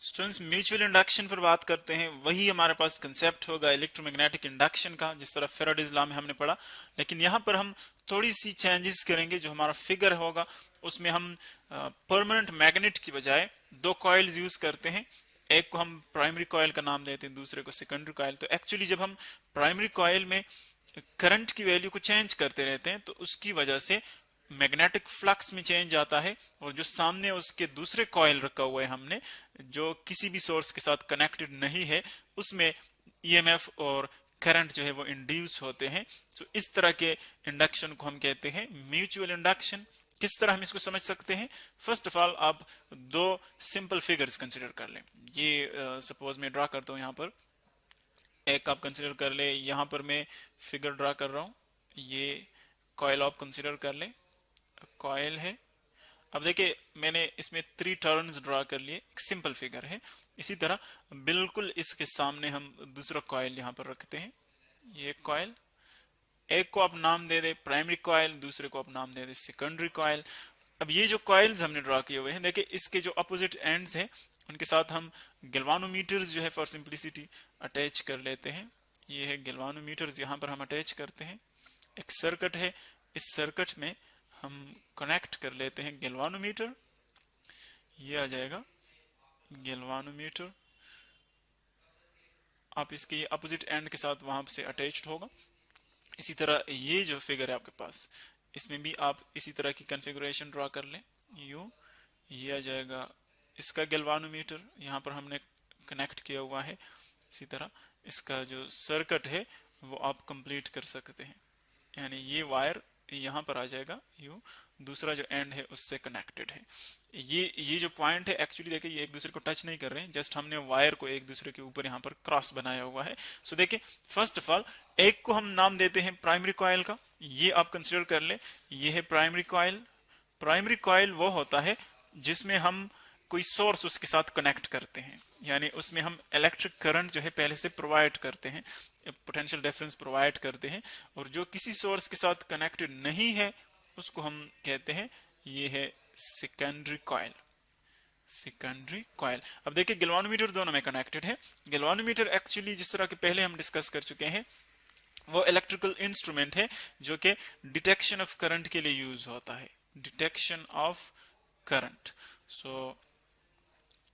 Students mutual induction पर बात करते हैं, वही हमारे पास कंसेप्ट होगा इलेक्ट्रोमैग्नेटिक इंडक्शन का, जिस तरह फैराडेज लॉ में हमने पढ़ा। लेकिन यहाँ पर हम थोड़ी सी चेंजेस करेंगे। जो हमारा फिगर होगा उसमें हम परमानेंट मैग्नेट की बजाय दो कॉइल्स यूज करते हैं। एक को हम प्राइमरी कॉइल का नाम देते हैं, दूसरे को सेकेंडरी कॉइल। तो एक्चुअली जब हम प्राइमरी कॉइल में करंट की वैल्यू को चेंज करते रहते हैं तो उसकी वजह से मैग्नेटिक फ्लक्स में चेंज आता है, और जो सामने उसके दूसरे कॉइल रखा हुआ है हमने, जो किसी भी सोर्स के साथ कनेक्टेड नहीं है, उसमें ईएमएफ और करंट जो है वो इंड्यूस होते हैं। तो इस तरह के इंडक्शन को हम कहते हैं म्यूचुअल इंडक्शन। किस तरह हम इसको समझ सकते हैं? फर्स्ट ऑफ ऑल आप दो सिंपल फिगर्स कंसिडर कर लें। ये सपोज मैं ड्रा करता हूं, यहां पर एक आप कंसिडर कर ले, यहां पर मैं फिगर ड्रा कर रहा हूं। ये कॉइल आप कंसिडर कर ले, कॉइल है। अब देखिए मैंने इसमें 3 टर्न्स ड्रा कर लिए, एक सिंपल फिगर है। इसी तरह बिल्कुल इसके सामने हम दूसरा कॉइल यहां पर रखते हैं। ये कॉइल, एक को आप नाम दे दे प्राइमरी कॉइल, दूसरे को आप नाम दे दे सेकेंडरी कॉइल। अब ये जो कॉइल्स हमने ड्रा किए हुए हैं, देखिए इसके जो अपोजिट एंड्स हैं उनके साथ हम गैल्वानोमीटर्स जो है फॉर सिंप्लिसिटी अटैच कर लेते हैं। ये है गैल्वानोमीटर्स, यहाँ पर हम अटैच करते हैं। एक सर्किट है, इस सर्किट में हम कनेक्ट कर लेते हैं गैल्वानोमीटर। ये आ जाएगा गैल्वानोमीटर, आप इसके अपोजिट एंड के साथ वहां से अटैच्ड होगा। इसी तरह ये जो फिगर है आपके पास, इसमें भी आप इसी तरह की कॉन्फ़िगरेशन ड्रा कर लें। ये आ जाएगा इसका गैल्वानोमीटर, यहाँ पर हमने कनेक्ट किया हुआ है। इसी तरह इसका जो सर्किट है वो आप कंप्लीट कर सकते हैं, यानी ये वायर यहाँ पर आ जाएगा, दूसरा जो एंड है उससे कनेक्टेड है। ये जो पॉइंट है एक्चुअली देखिए ये एक दूसरे को टच नहीं कर रहे हैं, जस्ट हमने वायर को एक दूसरे के ऊपर यहाँ पर क्रॉस बनाया हुआ है। सो देखिए फर्स्ट ऑफ ऑल एक को हम नाम देते हैं प्राइमरी कॉइल का, ये आप कंसिडर कर ले। ये है प्राइमरी कॉइल। प्राइमरी कॉइल वो होता है जिसमें हम कोई सोर्स उसके साथ कनेक्ट करते हैं, यानी उसमें हम इलेक्ट्रिक करंट जो है पहले से प्रोवाइड करते हैं, पोटेंशियल डिफरेंस प्रोवाइड करते हैं। और जो किसी सोर्स के साथ कनेक्टेड नहीं है उसको हम कहते हैं, ये है सेकेंडरी कॉइल। Secondary coil. अब देखिए गैल्वानोमीटर दोनों में कनेक्टेड है। गैल्वानोमीटर एक्चुअली जिस तरह के पहले हम डिस्कस कर चुके हैं, वो इलेक्ट्रिकल इंस्ट्रूमेंट है जो कि डिटेक्शन ऑफ करंट के लिए यूज होता है। Detection of current. सो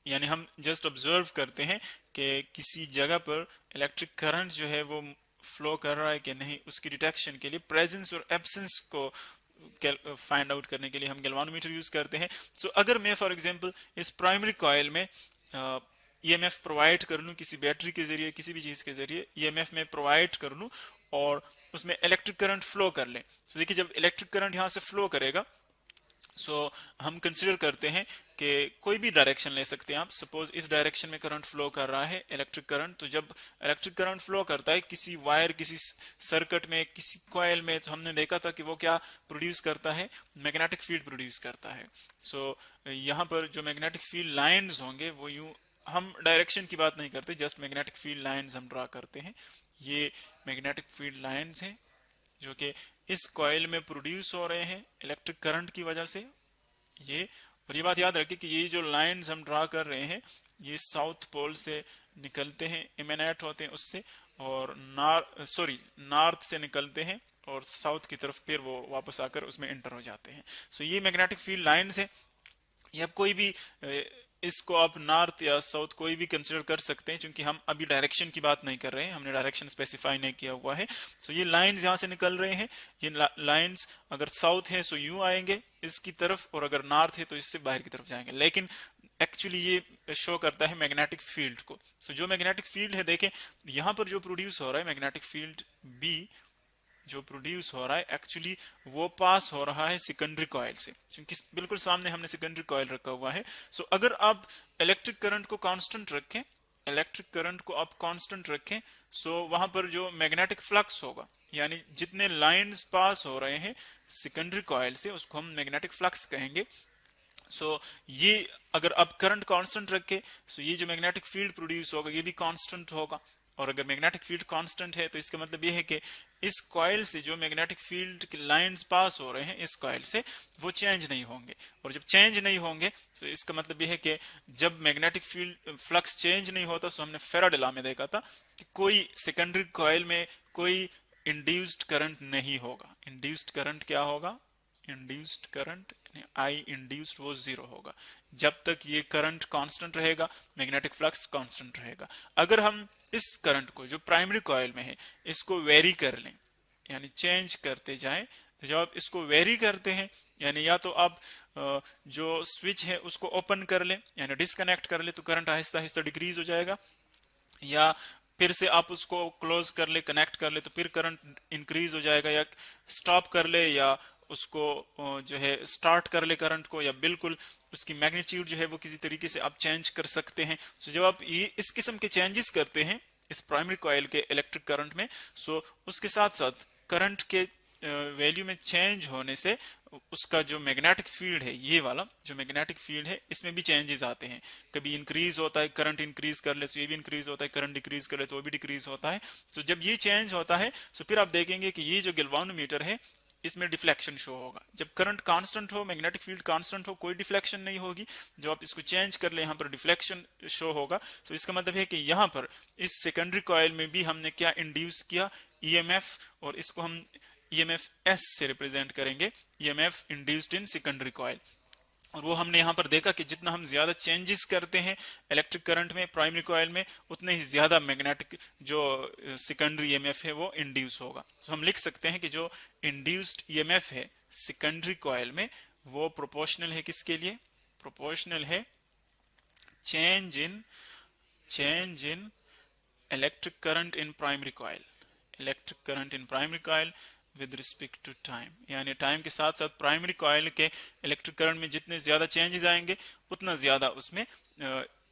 यानी हम जस्ट ऑब्जर्व करते हैं कि किसी जगह पर इलेक्ट्रिक करंट जो है वो फ्लो कर रहा है कि नहीं, उसकी डिटेक्शन के लिए प्रेजेंस और एब्सेंस को फाइंड आउट करने के लिए हम गैल्वानोमीटर यूज करते हैं। सो अगर मैं फॉर एग्जांपल इस प्राइमरी कॉइल में ईएमएफ प्रोवाइड कर लूं, किसी बैटरी के जरिए, किसी भी चीज के जरिए ईएमएफ में प्रोवाइड कर लूं और उसमें इलेक्ट्रिक करंट फ्लो कर लें, सो देखिए जब इलेक्ट्रिक करंट यहां से फ्लो करेगा, हम कंसिडर करते हैं कि कोई भी डायरेक्शन ले सकते हैं आप। सपोज इस डायरेक्शन में करंट फ्लो कर रहा है इलेक्ट्रिक करंट, तो जब इलेक्ट्रिक करंट फ्लो करता है किसी वायर, किसी सर्किट में, किसी कॉइल में, तो हमने देखा था कि वो क्या प्रोड्यूस करता है, मैग्नेटिक फील्ड प्रोड्यूस करता है। यहाँ पर जो मैग्नेटिक फील्ड लाइंस होंगे वो यूं, हम डायरेक्शन की बात नहीं करते, जस्ट मैग्नेटिक फील्ड लाइंस हम ड्रा करते हैं। ये मैग्नेटिक फील्ड लाइंस हैं जो कि इस कॉइल में प्रोड्यूस हो रहे हैं इलेक्ट्रिक करंट की वजह से। ये, और ये बात याद रखिए कि ये जो लाइंस हम ड्रा कर रहे हैं ये साउथ पोल से निकलते हैं, इमेनेट होते हैं उससे, और नॉर्थ से निकलते हैं और साउथ की तरफ फिर वो वापस आकर उसमें एंटर हो जाते हैं। ये मैग्नेटिक फील्ड लाइंस है। ये अब कोई भी इसको आप नॉर्थ या साउथ कोई भी कंसिडर कर सकते हैं, क्योंकि हम अभी डायरेक्शन की बात नहीं कर रहे हैं, हमने डायरेक्शन स्पेसिफाई नहीं किया हुआ है। ये लाइंस यहाँ से निकल रहे हैं। ये लाइंस अगर साउथ है सो यूं आएंगे इसकी तरफ, और अगर नॉर्थ है तो इससे बाहर की तरफ जाएंगे। लेकिन एक्चुअली ये शो करता है मैग्नेटिक फील्ड को। जो मैग्नेटिक फील्ड है देखें यहाँ पर जो प्रोड्यूस हो रहा है मैग्नेटिक फील्ड बी, जो प्रोड्यूस हो रहा है एक्चुअली वो पास हो रहा है सेकेंडरी कॉइल से, क्योंकि बिल्कुल सामने हमने सेकेंडरी कॉइल रखा हुआ है। अगर आप इलेक्ट्रिक करंट को कांस्टेंट रखें, इलेक्ट्रिक करंट को आप कांस्टेंट रखें, वहां पर जो मैग्नेटिक फ्लक्स होगा, यानी जितने लाइंस पास हो रहे हैं सेकेंडरी कॉइल से, उसको हम मैग्नेटिक फ्लक्स कहेंगे। ये अगर आप करंट कांस्टेंट रखें, ये जो मैग्नेटिक फील्ड प्रोड्यूस होगा ये भी कांस्टेंट होगा, और अगर मैग्नेटिक फील्ड कांस्टेंट है तो इसका मतलब ये है कि इस कॉइल से जो मैग्नेटिक फील्ड की लाइंस पास हो रहे हैं इस कॉइल से, वो चेंज नहीं होंगे। और जब चेंज नहीं होंगे तो इसका मतलब ये है कि जब मैग्नेटिक फील्ड फ्लक्स चेंज नहीं होता, तो हमने फेराडे लॉ में देखा था कि कोई सेकेंडरी कॉइल में कोई इंड्यूस्ड करंट नहीं होगा। इंड्यूस्ड करंट क्या होगा? इंड्यूस्ड करंट आई इंड्यूस्ड वो जीरो होगा। जब तक ये करंट कांस्टेंट रहेगा, मैग्नेटिक फ्लक्स कांस्टेंट रहेगा। अगर हम इस करंट को जो प्राइमरी कॉइल में है इसको वेरी कर लें, यानी चेंज करते जाएं, तो जब आप इसको वेरी करते हैं, यानी या तो आप जो स्विच है उसको ओपन कर लें यानी डिस्कनेक्ट कर ले, तो करंट आहिस्ता आहिस्ता डिक्रीज हो जाएगा, या फिर से आप उसको क्लोज कर ले, कनेक्ट कर ले, तो फिर करंट इंक्रीज हो जाएगा, या स्टॉप कर ले या उसको जो है स्टार्ट कर ले करंट को, या बिल्कुल उसकी मैग्नीट्यूड जो है वो किसी तरीके से आप चेंज कर सकते हैं। सो जब आप ये इस किस्म के चेंजेस करते हैं इस प्राइमरी कॉइल के इलेक्ट्रिक करंट में, सो उसके साथ साथ करंट के वैल्यू में चेंज होने से उसका जो मैग्नेटिक फील्ड है, ये वाला जो मैग्नेटिक फील्ड है, इसमें भी चेंजेस आते हैं। कभी इंक्रीज होता है, करंट इंक्रीज कर ले तो ये भी इंक्रीज होता है, करंट डिक्रीज कर ले तो वो भी डिक्रीज होता है। सो जब ये चेंज होता है तो फिर आप देखेंगे कि ये जो गैल्वानोमीटर है इसमें डिफ्लेक्शन शो होगा। जब करंट कांस्टेंट हो, मैग्नेटिक फील्ड कांस्टेंट हो, कोई डिफ्लेक्शन नहीं होगी। जब आप इसको चेंज कर ले यहाँ पर डिफ्लेक्शन शो होगा। तो इसका मतलब है कि यहाँ पर इस सेकेंडरी कॉइल में भी हमने क्या इंड्यूस किया? ईएमएफ, और इसको हम ईएमएफ एस से रिप्रेजेंट करेंगे, EMF induced in secondary coil. और वो हमने यहाँ पर देखा कि जितना हम ज्यादा चेंजेस करते हैं इलेक्ट्रिक करंट में प्राइमरी कॉइल में, उतने ही ज्यादा मैग्नेटिक जो सेकेंडरी ईएमएफ है वो इंड्यूस होगा। तो हम लिख सकते हैं कि जो इंड्यूस्ड ईएमएफ है सेकेंडरी कॉइल में वो प्रोपोर्शनल है किसके लिए? प्रोपोर्शनल है change in electric current in primary coil. Electric current in primary coil with respect to time, यानी टाइम के साथ साथ प्राइमरी कॉइल के इलेक्ट्रिक करंट में जितने ज्यादा चेंजेस आएंगे उतना ज्यादा उसमें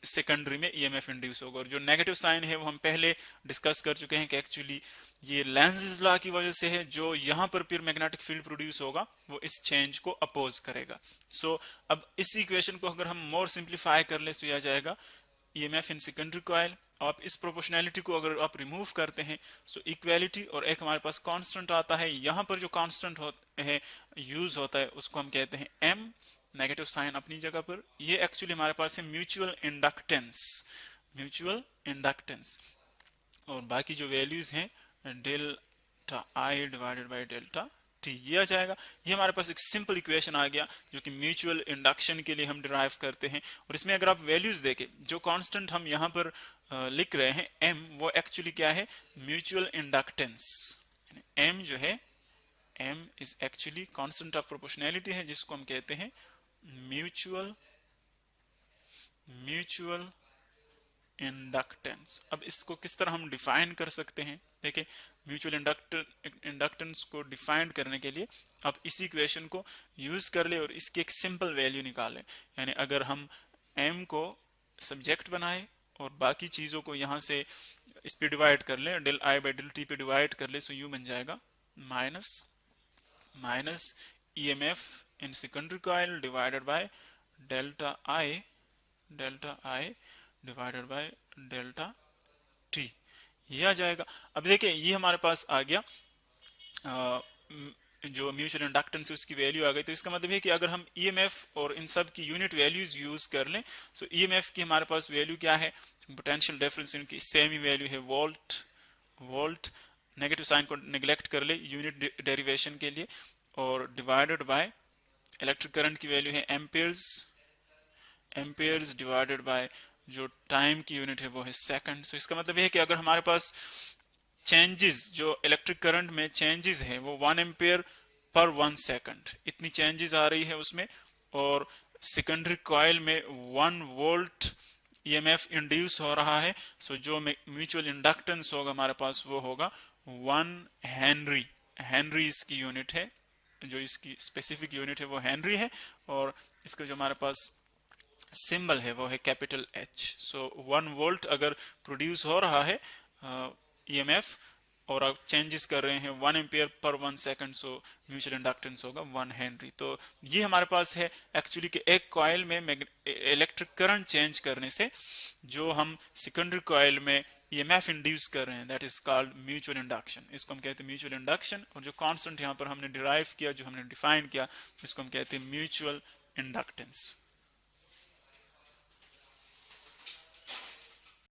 सेकेंडरी में ईएमएफ इंड्यूस होगा। और जो नेगेटिव साइन है वो हम पहले डिस्कस कर चुके हैं कि एक्चुअली ये लेंज़ लॉ की वजह से है। जो यहाँ पर फिर मैग्नेटिक फील्ड प्रोड्यूस होगा वो इस चेंज को अपोज करेगा। सो अब इस इक्वेशन को अगर हम मोर सिंप्लीफाई कर ले तो यह आ जाएगा ईएमएफ इन सेकेंडरी कॉइल। आप इस प्रोपोर्शनैलिटी को अगर आप रिमूव करते हैं सो इक्वालिटी और एक हमारे पास कांस्टेंट आता है। यहाँ पर जो कांस्टेंट है यूज होता है उसको हम कहते हैं एम, नेगेटिव साइन अपनी जगह पर। ये एक्चुअली हमारे पास है म्यूचुअल इंडक्टेंस, और बाकी जो वैल्यूज हैं delta I divided by delta T, ये आ जाएगा। ये हमारे पास एक सिंपल इक्वेशन आ गया जो कि म्यूचुअल इंडक्शन के लिए हम डिराइव करते हैं। और इसमें अगर आप वैल्यूज देखें, जो कांस्टेंट हम यहाँ पर लिख रहे हैं एम, वो एक्चुअली क्या है? Mutual inductance. एम जो है, M is actually constant of proportionality है, जिसको हम कहते हैं म्यूचुअल इंडक्टेंस। अब इसको किस तरह हम डिफाइन कर सकते हैं? देखिए, म्यूचुअल इंडक्टेंस को डिफाइन करने के लिए आप इसी इक्वेशन को यूज कर ले और इसकी एक सिंपल वैल्यू निकालें। यानी अगर हम m को सब्जेक्ट बनाए और बाकी चीजों को यहां से इस पे डिवाइड कर ले, del I by del T पे डिवाइड कर ले, सो यू बन जाएगा minus EMF in secondary coil divided by delta I divided by delta T, ये आ जाएगा। अब देखिए ये हमारे पास आ गया जो म्यूचुअल इंडक्टेंस है उसकी वैल्यू आ गई। तो इसका मतलब है कि अगर हम ईएमएफ और इन सब की यूनिट वैल्यूज यूज कर लें, सो ईएमएफ की हमारे पास वैल्यू क्या है? पोटेंशियल डिफरेंस, इनकी सेम ही वैल्यू है वोल्ट। नेगेटिव साइन को निगलेक्ट कर ले यूनिट डेरिवेशन के लिए, और डिवाइडेड बाय इलेक्ट्रिक करंट की वैल्यू है एम्पेयर्स डिवाइडेड बाय जो टाइम की यूनिट है वो है सेकंड। सो इसका मतलब है कि अगर हमारे पास चेंजेस, जो इलेक्ट्रिक करंट में चेंजेस है वो 1 एम्पेयर पर 1 सेकंड, इतनी चेंजेस आ रही है उसमें, और सेकेंडरी कॉइल में 1 वोल्ट ईएमएफ इंड्यूस हो रहा है। सो जो म्यूचुअल इंडक्टेंस होगा हमारे पास वो होगा 1 हेनरी इसकी यूनिट है, जो इसकी स्पेसिफिक यूनिट है वो हेनरी है, और इसका जो हमारे पास सिंबल है वो है कैपिटल एच। सो 1 वोल्ट अगर प्रोड्यूस हो रहा है ईएमएफ और आप चेंजेस कर रहे हैं 1 ampere per 1 second, so mutual inductance होगा 1 हेनरी। तो ये हमारे पास है एक्चुअली कि एक कॉइल में इलेक्ट्रिक करंट चेंज करने से जो हम सेकेंडरी कॉइल में ईएमएफ इंड्यूस कर रहे हैं, that is called mutual induction. इसको हम कहते हैं म्यूचुअल इंडक्शन। और जो कांस्टेंट यहाँ पर हमने डिराइव किया, जो हमने डिफाइन किया, इसको हम कहते हैं म्यूचुअल इंडक्टेंस।